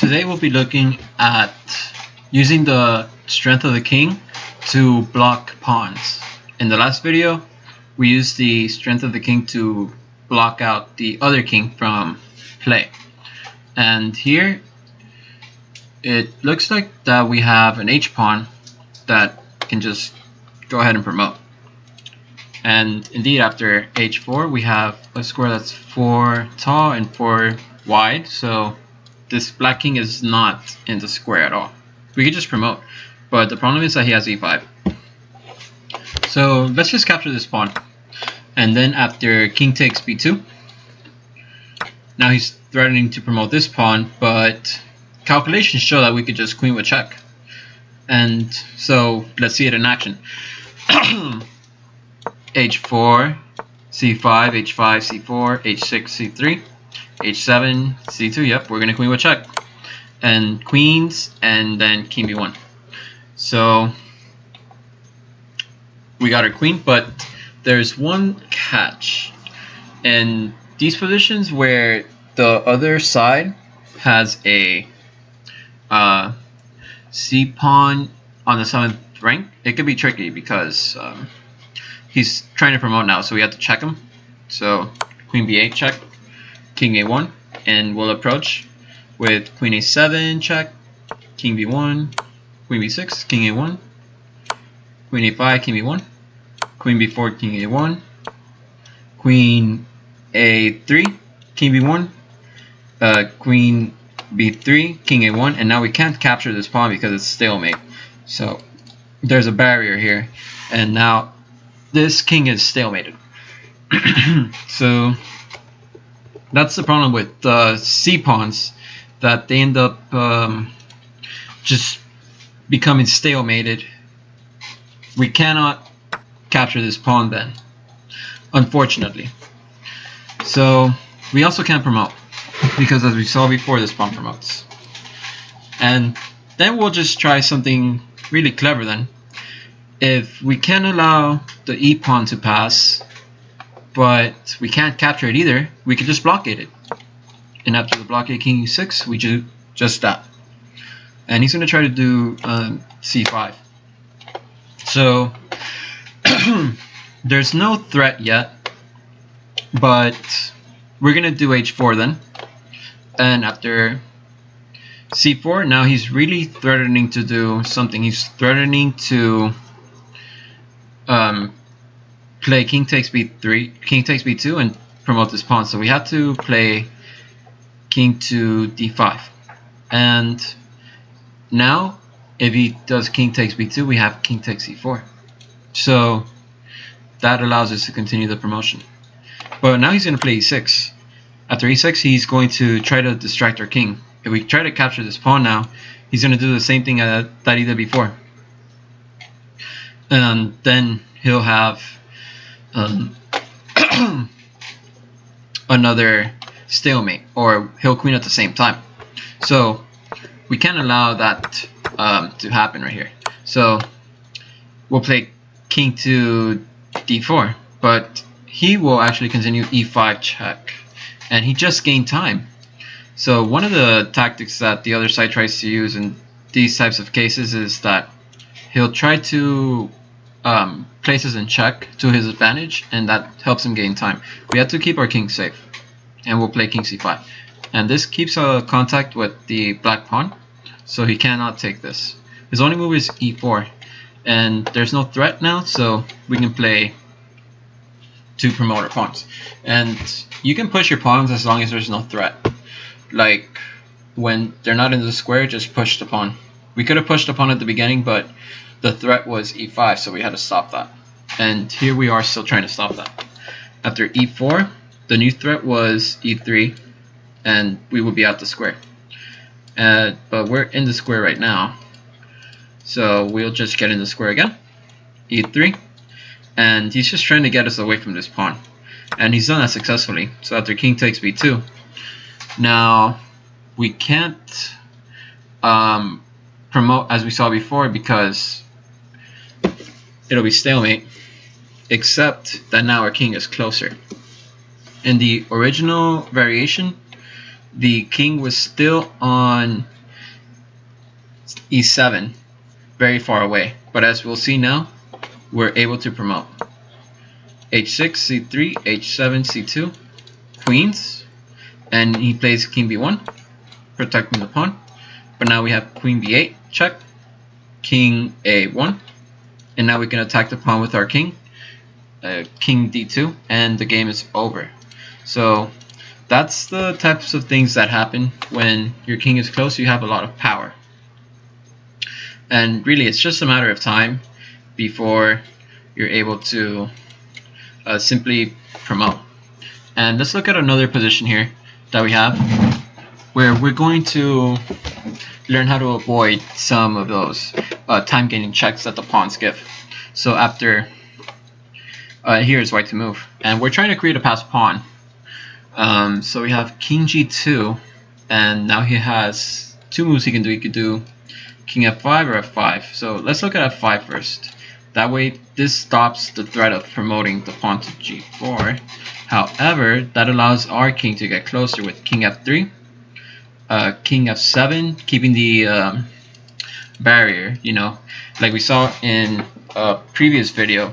today we'll be looking at using the strength of the king to block pawns. In the last video, we used the strength of the king to block out the other king from play. And here, it looks like that we have an H pawn that can just go ahead and promote. And indeed, after H4, we have a square that's 4 tall and 4 wide. So this black king is not in the square at all. We could just promote, but the problem is that he has E5. So let's just capture this pawn. And then after king takes B2, now he's threatening to promote this pawn, but calculations show that we could just queen with check. And so let's see it in action. H4, C5, H5, C4, H6, C3, H7, C2. Yep, we're gonna queen with check, and queens, and then king B1. So we got our queen, but there's one catch. In these positions where the other side has a C pawn on the 7th rank, it could be tricky because he's trying to promote now, so we have to check him. So queen b8 check, king a1, and we'll approach with queen a7 check, king b1, queen b6, king a1, queen a5, king b1, queen b4, king a1, queen a3, king b1, queen b3, king a1, and now we can't capture this pawn because it's stalemate. So there's a barrier here, and now this king is stalemated. So that's the problem with C pawns, that they end up just becoming stalemated. We cannot capture this pawn then, unfortunately. So we also can't promote, because as we saw before, this pawn promotes. And then we'll just try something really clever then. If we can allow the E pawn to pass, but we can't capture it either, we could just blockade it. And after the blockade king e6, we do just that. And he's going to try to do c5. So there's no threat yet, but we're going to do h4 then. And after c4, now he's really threatening to do something. He's threatening to play king takes b3, king takes b2, and promote this pawn. So we have to play king to d5. And now, if he does king takes b2, we have king takes e4. So that allows us to continue the promotion. But now he's going to play e6. After e6, he's going to try to distract our king. If we try to capture this pawn now, he's going to do the same thing that he did before. And then he'll have another stalemate, or he'll queen at the same time. So we can't allow that to happen right here. So we'll play king to d4, but he will actually continue e5 check, and he just gained time. So one of the tactics that the other side tries to use in these types of cases is that he'll try to place us in check to his advantage, and that helps him gain time. We have to keep our king safe, and we'll play king c5. And this keeps contact with the black pawn, so he cannot take this. His only move is e4, and there's no threat now, so we can play to promote our pawns. And you can push your pawns as long as there's no threat. Like when they're not in the square, just push the pawn. We could have pushed the pawn at the beginning, but the threat was e5, so we had to stop that. And here we are still trying to stop that. After e4, the new threat was e3, and we will be out the square. But we're in the square right now, so we'll just get in the square again. e3, and he's just trying to get us away from this pawn, and he's done that successfully. So after king takes b2, now we can't promote as we saw before because it'll be stalemate, except that now our king is closer. In the original variation, the king was still on e7 very far away. But as we'll see now, we're able to promote. h6, c3, h7, c2, queens, and he plays king b1, protecting the pawn. But now we have queen b8, check, king a1, and now we can attack the pawn with our king, king d2, and the game is over. So that's the types of things that happen when your king is close. You have a lot of power, and really it's just a matter of time before you're able to simply promote. And let's look at another position here that we have where we're going to learn how to avoid some of those time gaining checks that the pawns give. So after here's white to move, and we're trying to create a passed pawn. So we have king g2, and now he has two moves he can do. He could do king f5 or f5. So let's look at f5 first. That way this stops the threat of promoting the pawn to g4. However, that allows our king to get closer with king f3, king f7, keeping the barrier, you know, like we saw in a previous video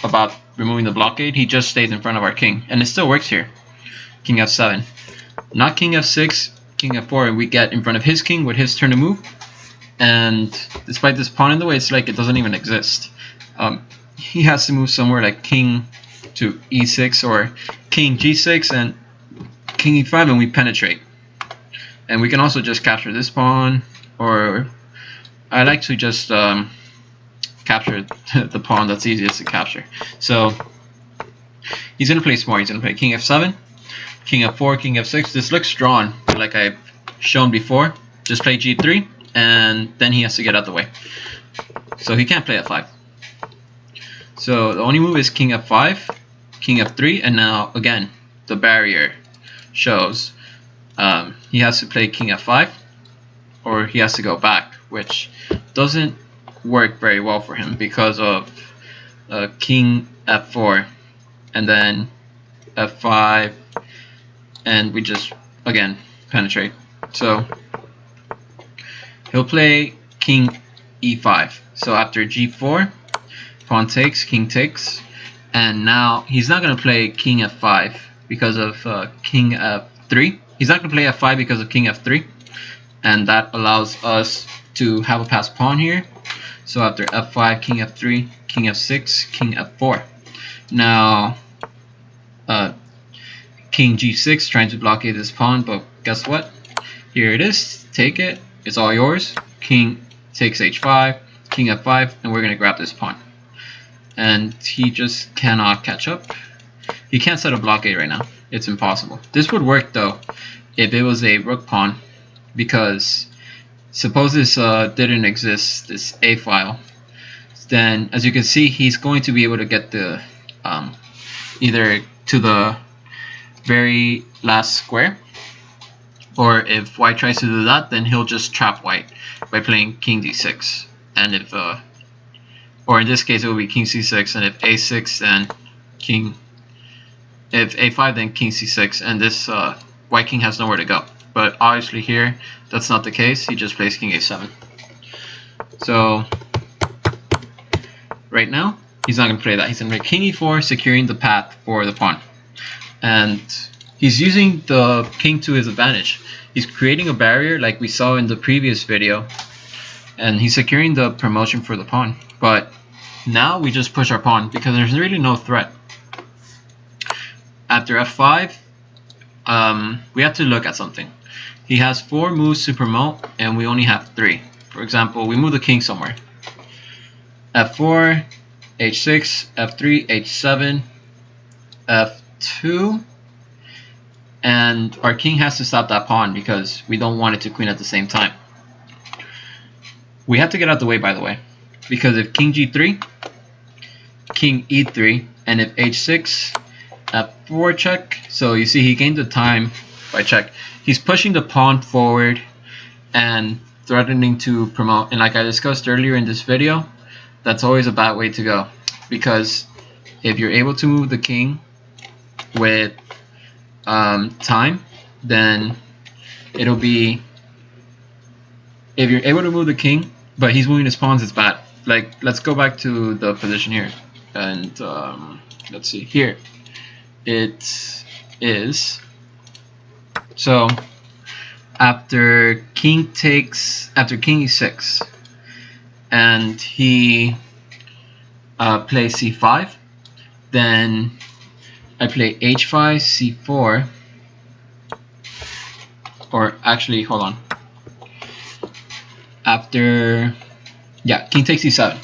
about removing the blockade. He just stayed in front of our king, and it still works here. King f7, not king f6, king f4, and we get in front of his king with his turn to move. And despite this pawn in the way, it's like it doesn't even exist. He has to move somewhere like king to e6 or king g6 and king e5, and we penetrate. And we can also just capture this pawn, or I like to just capture the pawn that's easiest to capture. So he's going to play smart. He's going to play king f7, king f4, king f6. This looks drawn, like I've shown before. Just play g3, and then he has to get out the way. So he can't play f5. So the only move is king f5, king f3, and now again the barrier shows he has to play king f5, or he has to go back, which doesn't work very well for him because of king f4 and then f5, and we just again penetrate. So he'll play king e5. So after g4, pawn takes, king takes, and now he's not going to play king f5 because of king f3. He's not going to play f5 because of king f3, and that allows us to have a passed pawn here. So after f5, king f3, king f6, king f4. Now king g6 trying to blockade this pawn, but guess what? Here it is. Take it. It's all yours. King takes h5, king f5, and we're going to grab this pawn. And he just cannot catch up. He can't set a blockade right now. It's impossible. This would work though if it was a rook pawn, because suppose this didn't exist, this A file, then as you can see he's going to be able to get the either to the very last square, or if white tries to do that, then he'll just trap white by playing king d6. And if or in this case it will be king c6, and if a6 then king, if a5 then king c6, and this white king has nowhere to go. But obviously here that's not the case. He just plays king a7. So right now he's not going to play that. He's going to play king e4, securing the path for the pawn, and he's using the king to his advantage. He's creating a barrier like we saw in the previous video, and he's securing the promotion for the pawn. But now we just push our pawn because there's really no threat. After f5, we have to look at something. He has 4 moves to promote, and we only have 3. For example, we move the king somewhere. f4, h6, f3, h7, f2, and our king has to stop that pawn because we don't want it to queen at the same time. We have to get out the way, by the way, because if king g3, king e3, and if h6, f4 check. So you see he gained the time by check. He's pushing the pawn forward and threatening to promote, and like I discussed earlier in this video, that's always a bad way to go, because if you're able to move the king with time, then it'll be if you're able to move the king, but he's moving his pawns, it's bad. Like, let's go back to the position here, and let's see here. It is so after king e6, and he plays c5, then I play h5, c4, or actually, hold on. After, yeah, king takes e7,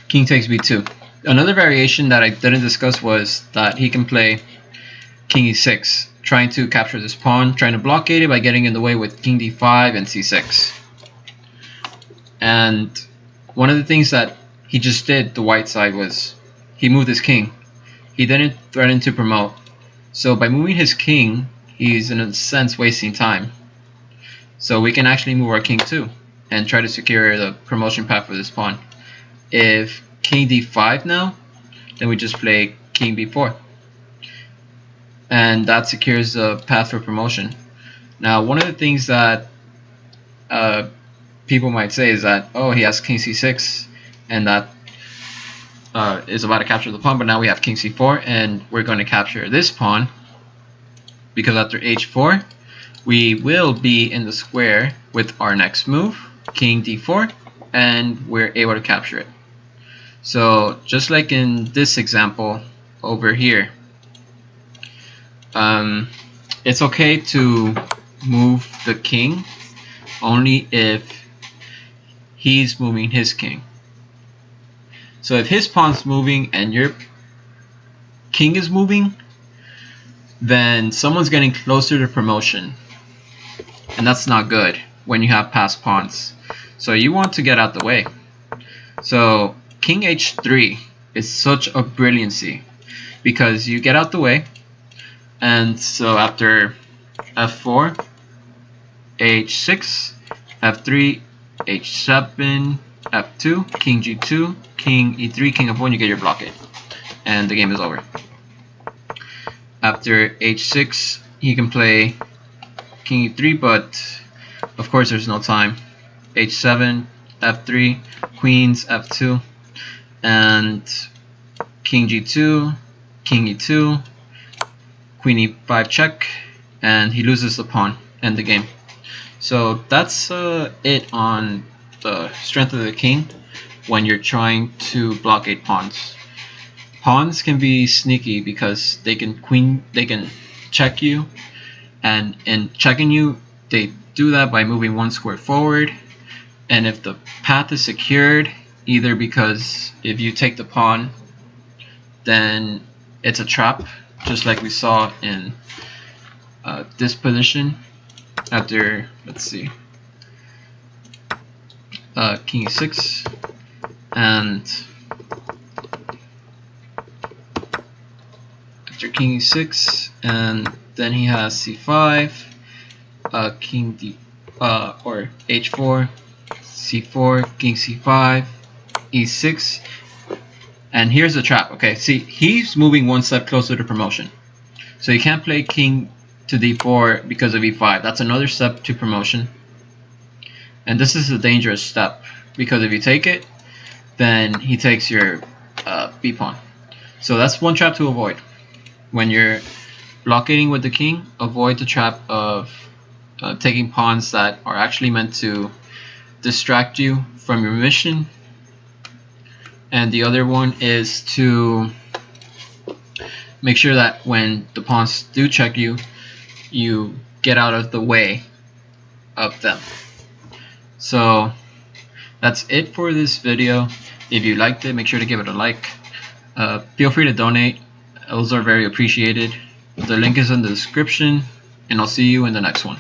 king takes b2. Another variation that I didn't discuss was that he can play king e6, trying to capture this pawn, trying to blockade it by getting in the way with king d5 and c6. And one of the things that he just did, the white side, was he moved his king. He didn't threaten to promote. So by moving his king, he's in a sense wasting time. So we can actually move our king too and try to secure the promotion path for this pawn. If king d5 now, then we just play king b4. And that secures the path for promotion. Now, one of the things that people might say is that, oh, he has king c6, and that is about to capture the pawn, but now we have king c4, and we're going to capture this pawn, because after h4, we will be in the square with our next move, king d4, and we're able to capture it. So, just like in this example over here, it's okay to move the king only if he's moving his king. So if his pawn's moving and your king is moving, then someone's getting closer to promotion, and that's not good when you have passed pawns. So you want to get out the way. So king h3 is such a brilliancy, because you get out the way. And so after f4, h6, f3, h7, f2, king g2, king e3, king f1, you get your blockade. And the game is over. After h6, he can play king e3, but of course there's no time. h7, f3, queens, f2, and king g2, king e2, queen e5 check, and he loses the pawn, end the game. So that's it on the strength of the king when you're trying to blockade pawns. Pawns can be sneaky because they can check you, and in checking you, they do that by moving one square forward. And if the path is secured, either because if you take the pawn, then it's a trap, just like we saw in this position after, let's see, king e6, and after king e6, and then he has c5, king d or h4, c4, king c5, e6, and here's the trap. Okay, see, he's moving one step closer to promotion, so you can't play king to d4 because of e5. That's another step to promotion, and this is a dangerous step because if you take it, then he takes your b pawn. So that's one trap to avoid. When you're blockading with the king, avoid the trap of taking pawns that are actually meant to distract you from your mission. And the other one is to make sure that when the pawns do check you, you get out of the way of them. So that's it for this video. If you liked it, make sure to give it a like. Feel free to donate. Those are very appreciated. The link is in the description, and I'll see you in the next one.